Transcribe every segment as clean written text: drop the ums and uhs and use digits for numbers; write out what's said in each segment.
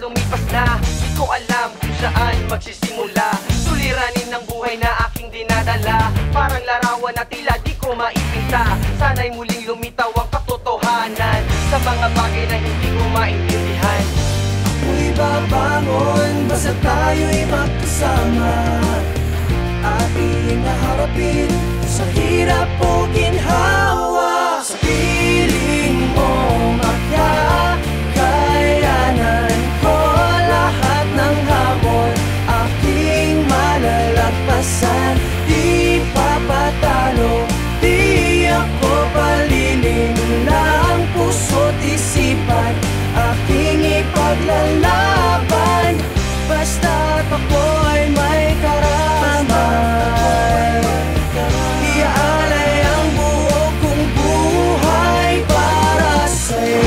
lumipas na, di ko alam kung saan magsisimula. Suliranin ng buhay na aking dinadala, parang larawan na tila di ko maipinta. Sana'y muling lumitaw ang katotohanan sa mga bagay na hindi ko maintindihan. Ako'y babangon, basta tayo'y magkasama. Ating naharapin sa hirap o ginhawa. Sa piling mo makakayanan ko lahat ng hamon. Aking malalagpasan, di papatalo, di ako paliling ng puso't isipan. Aking ipaglalaban, basta't ako'y may karamay. Iaalay ang buo kong buhay para sa'yo.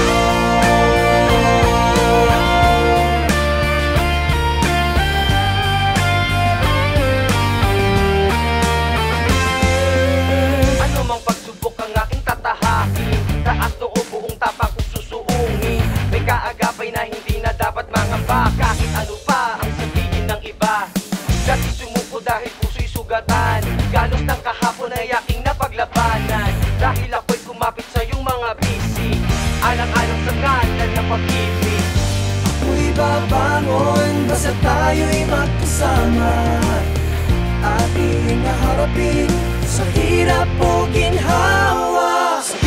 Ano mang pagsubok ang aking tatahakin, taas o buong tapak kong susuungin. May kaagapay na hindi na dapat mangamba, kahit ano pa ang sabihin ng iba. Dati sumuko dahil puso'y sugatan, galos ng kahapon ay aking napaglabanan. Dahil ako'y kumapit sa iyong mga bisi, alang-alang sa ngalan ng pag-ibig. Ako'y babangon, basta tayo'y magkasama. Ating naharapin sa hirap o ginhawa. Sa